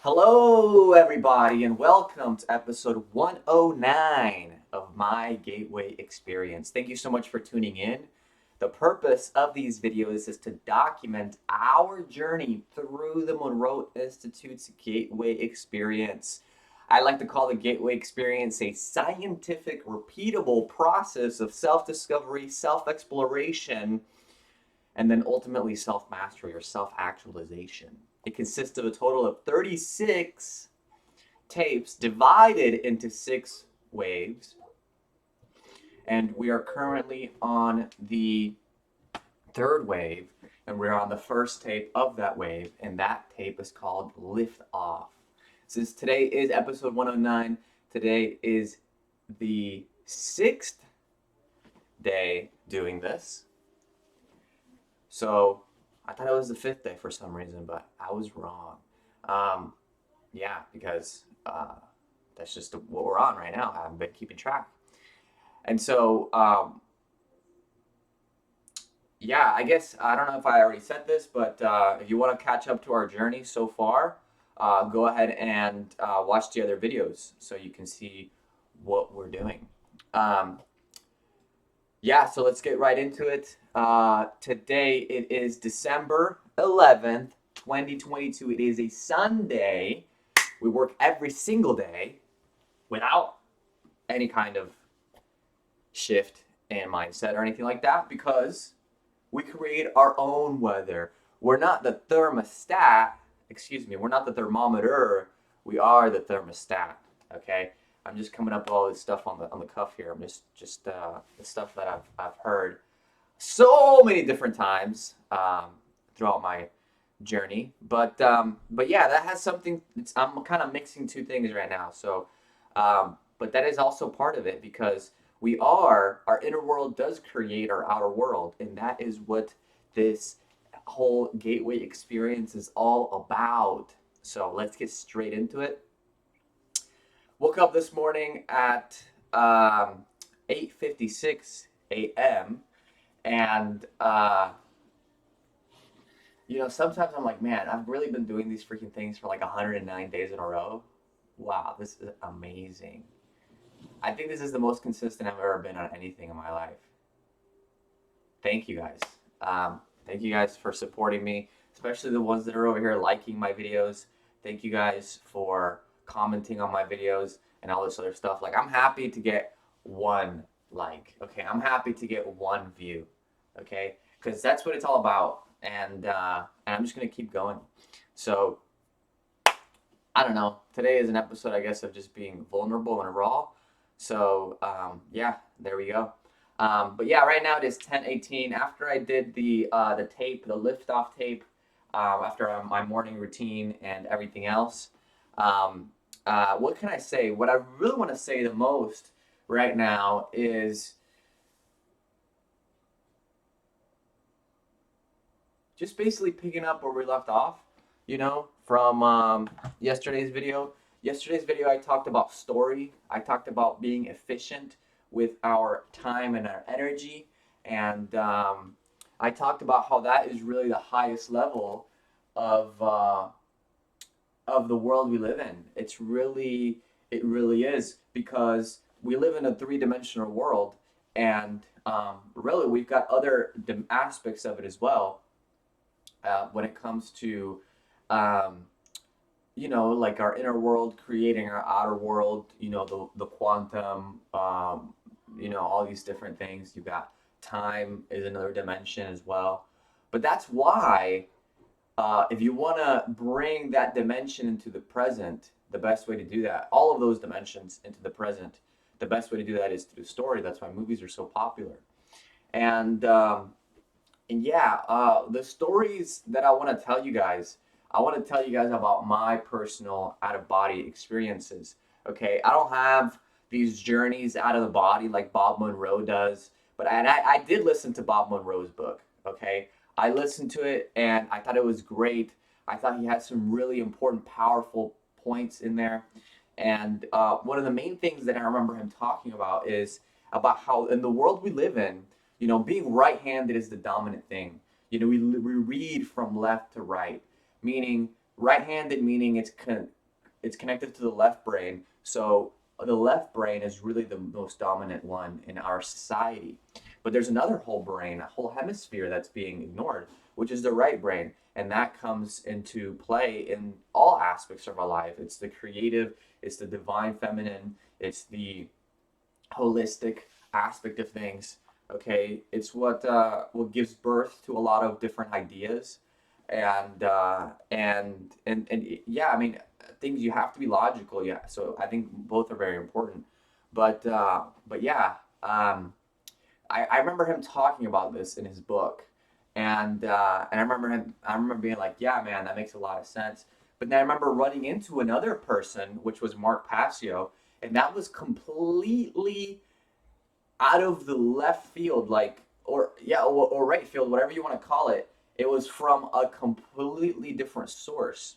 Hello, everybody, and welcome to episode 109 of My Gateway Experience. Thank you so much for tuning in. The purpose of these videos is to document our journey through the Monroe Institute's Gateway Experience. I like to call the Gateway Experience a scientific, repeatable process of self discovery, self exploration, and then ultimately self mastery or self actualization. It consists of a total of 36 tapes divided into 6 waves, and we are currently on the third wave, and we're on the first tape of that wave, and that tape is called Lift Off. Since today is episode 109, today is the 6th day doing this. So I thought it was the 5th day for some reason, but I was wrong. Yeah, because that's just what we're on right now. I haven't been keeping track. And so, yeah, I guess I don't know if I already said this, but if you want to catch up to our journey so far, go ahead and watch the other videos so you can see what we're doing. Yeah, so let's get right into it. Today it is December 11th, 2022. It is a Sunday. We work every single day without any kind of shift in mindset or anything like that because we create our own weather. We're not the thermostat, we're not the thermometer. We are the thermostat, okay? I'm just coming up with all this stuff on the cuff here. I'm just the stuff that I've heard so many different times throughout my journey. But yeah, that has something. I'm kind of mixing two things right now. So, but that is also part of it because our inner world does create our outer world, and that is what this whole gateway experience is all about. So let's get straight into it. Woke up this morning at 8:56 a.m. and sometimes I'm like, man, I've really been doing these freaking things for like 109 days in a row. Wow, this is amazing. I think this is the most consistent I've ever been on anything in my life. Thank you guys. Thank you guys for supporting me, especially the ones that are over here liking my videos. Thank you guys for commenting on my videos and all this other stuff. Like, I'm happy to get one like, okay? I'm happy to get one view, okay? Because that's what it's all about. And I'm just going to keep going. So, I don't know. Today is an episode, I guess, of just being vulnerable and raw. So, yeah, there we go. But yeah, right now it is 10:18. After I did the tape, the liftoff tape, after my morning routine and everything else, what can I say? What I really want to say the most right now is just basically picking up where we left off, from yesterday's video. Yesterday's video, I talked about story. I talked about being efficient with our time and our energy. And I talked about how that is really the highest level of the world we live in. It really is because we live in a three-dimensional world, and really we've got other aspects of it as well. When it comes to like our inner world creating our outer world, the quantum, all these different things. You've got time is another dimension as well. But that's why if you want to bring that dimension into the present, the best way to do that, all of those dimensions into the present, the best way to do that is through story. That's why movies are so popular. And yeah, the stories that I want to tell you guys, I want to tell you guys about my personal out of body experiences. Okay, I don't have these journeys out of the body like Bob Monroe does, but I did listen to Bob Monroe's book. Okay, I listened to it and I thought it was great. I thought he had some really important, powerful points in there. And one of the main things that I remember him talking about is about how in the world we live in, being right-handed is the dominant thing. We read from left to right, meaning Right-handed meaning it's connected to the left brain. So the left brain is really the most dominant one in our society. But there's another whole brain, a whole hemisphere that's being ignored, which is the right brain. And that comes into play in all aspects of our life. It's the creative, it's the divine feminine, it's the holistic aspect of things. Okay, it's what gives birth to a lot of different ideas, and yeah, I mean things you have to be logical. Yeah, so I think both are very important. But yeah, I remember him talking about this in his book, and I remember being like, yeah, man, that makes a lot of sense. But then I remember running into another person, which was Mark Passio, and that was completely out of the left field, like or yeah, or right field, whatever you want to call it. It was from a completely different source,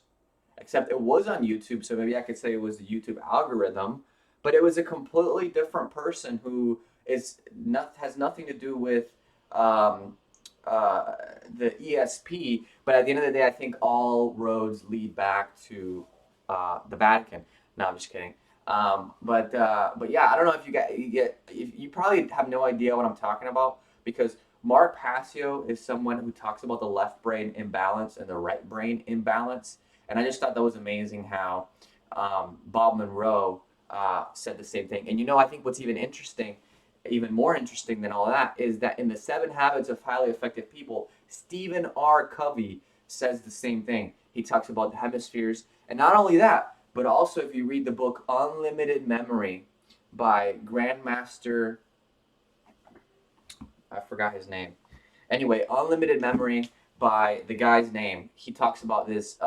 except it was on YouTube, so maybe I could say it was the YouTube algorithm, but it was a completely different person who is not has nothing to do with um, uh, the ESP. But at the end of the day, I think all roads lead back to the Vatican. No, I'm just kidding. But yeah, I don't know if you probably have no idea what I'm talking about because Mark Passio is someone who talks about the left brain imbalance and the right brain imbalance, and I just thought that was amazing how Bob Monroe said the same thing. And I think what's even more interesting than all that, is that in the Seven Habits of Highly Effective People, Stephen R. Covey says the same thing. He talks about the hemispheres, and not only that, but also if you read the book Unlimited Memory by Grandmaster, I forgot his name. Anyway, Unlimited Memory by the guy's name. He talks about this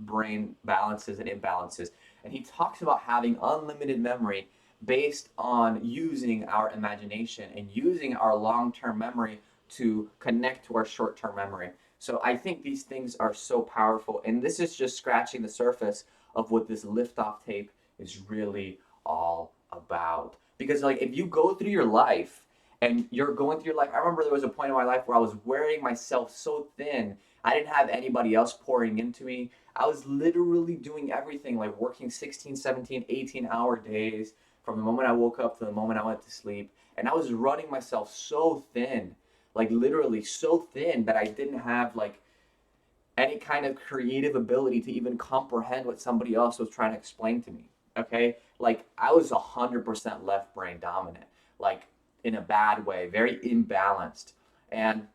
brain balances and imbalances, and he talks about having unlimited memory based on using our imagination and using our long-term memory to connect to our short-term memory. So I think these things are so powerful, and this is just scratching the surface of what this liftoff tape is really all about. Because like if you go through your life and you're going through your life. I remember there was a point in my life where I was wearing myself so thin. I didn't have anybody else pouring into me. I was literally doing everything, like working 16, 17, 18-hour days from the moment I woke up to the moment I went to sleep. And I was running myself so thin, like literally so thin that I didn't have like any kind of creative ability to even comprehend what somebody else was trying to explain to me. Okay, like I was 100% left brain dominant, like in a bad way, very imbalanced. And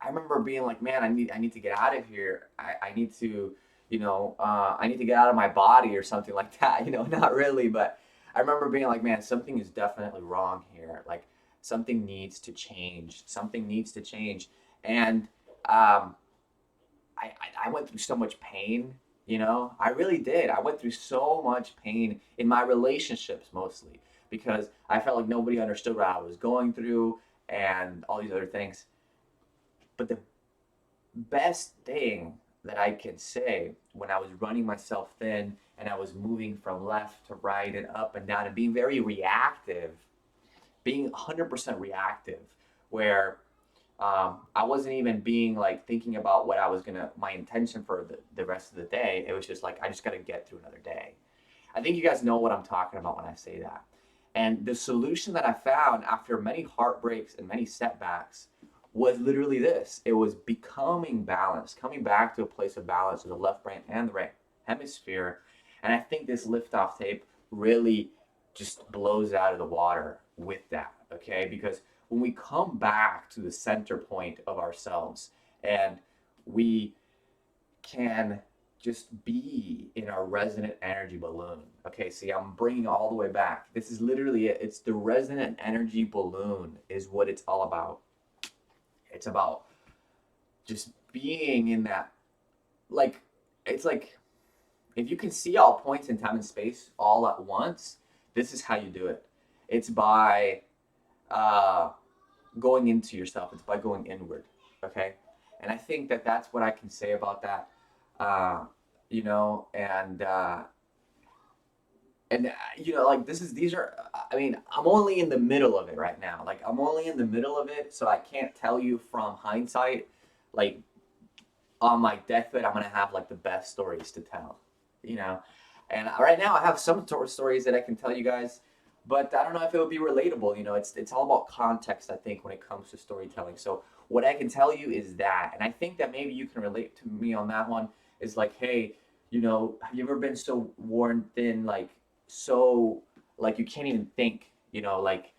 I remember being like, man, I need to get out of here. I need to, I need to get out of my body or something like that. Not really, but I remember being like, man, something is definitely wrong here. Like something needs to change. Something needs to change. And um, I went through so much pain, I really did. I went through so much pain in my relationships mostly because I felt like nobody understood what I was going through and all these other things. But the best thing that I can say when I was running myself thin and I was moving from left to right and up and down and being very reactive, being 100% reactive, where I wasn't even being like thinking about what I was my intention for the rest of the day. It was just like, I just got to get through another day. I think you guys know what I'm talking about when I say that. And the solution that I found after many heartbreaks and many setbacks was literally this. It was becoming balanced, coming back to a place of balance in the left brain and the right hemisphere. And I think this liftoff tape really just blows out of the water with that, okay? Because when we come back to the center point of ourselves and we can just be in our resonant energy balloon. Okay, see, I'm bringing it all the way back. This is literally it. It's the resonant energy balloon is what it's all about. It's about just being in that, like, it's like if you can see all points in time and space all at once, this is how you do it. It's by uh, going into yourself. It's by going inward. Okay, and I think that that's what I can say about that. Uh, you know, and like these are. I mean, I'm only in the middle of it right now. Like I'm only in the middle of it, so I can't tell you from hindsight, like on my deathbed, I'm gonna have like the best stories to tell, you know. And right now, I have some stories that I can tell you guys, but I don't know if it would be relatable. You know, it's all about context, I think, when it comes to storytelling. So what I can tell you is that, and I think that maybe you can relate to me on that one. Is like, hey, you know, have you ever been so worn thin, like so, like you can't even think, you know, like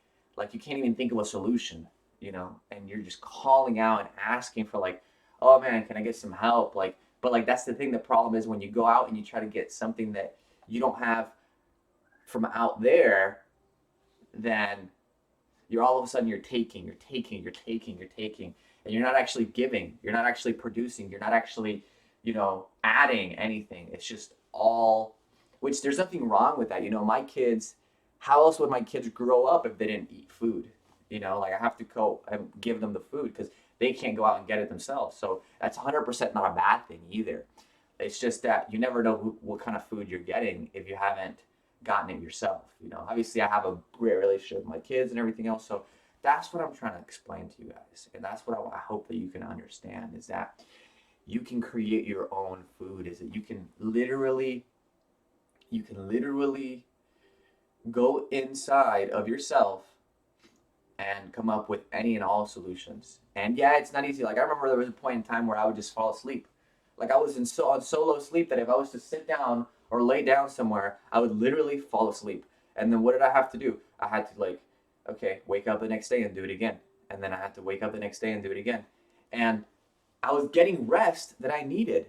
you can't even think of a solution, you know, and you're just calling out and asking for like, oh man, can I get some help? Like, but like that's the thing. The problem is when you go out and you try to get something that you don't have from out there, then you're all of a sudden you're taking, and you're not actually giving. You're not actually producing. You're not actually, you know, adding anything. It's just all, which there's nothing wrong with that. You know, my kids, how else would my kids grow up if they didn't eat food? You know, like I have to go and give them the food because they can't go out and get it themselves. So that's 100% not a bad thing either. It's just that you never know what kind of food you're getting if you haven't gotten it yourself. You know, obviously I have a great relationship with my kids and everything else. So that's what I'm trying to explain to you guys. And that's what I hope that you can understand is that you can create your own food. Is that you can literally go inside of yourself and come up with any and all solutions. And yeah, it's not easy. Like I remember there was a point in time where I would just fall asleep. Like I was on solo sleep that if I was to sit down or lay down somewhere, I would literally fall asleep. And then what did I have to do? I had to like, okay, wake up the next day and do it again. And then I had to wake up the next day and do it again. And I was getting rest that I needed.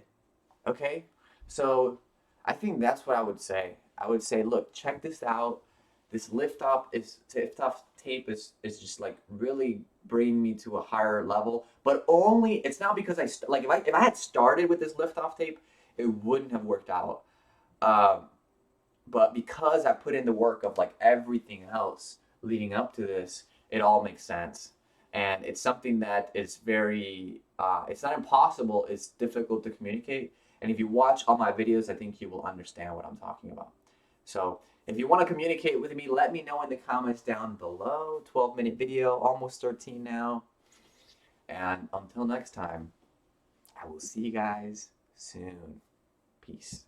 Okay? So I think that's what I would say. I would say, look, check this out. This lift off tape is just like really bringing me to a higher level. But only it's not because like if I had started with this lift off tape, it wouldn't have worked out. Um, but because I put in the work of like everything else leading up to this, it all makes sense. And it's something that is very, it's not impossible, it's difficult to communicate. And if you watch all my videos, I think you will understand what I'm talking about. So if you want to communicate with me, let me know in the comments down below. 12-minute video, almost 13 now. And until next time, I will see you guys soon. Peace.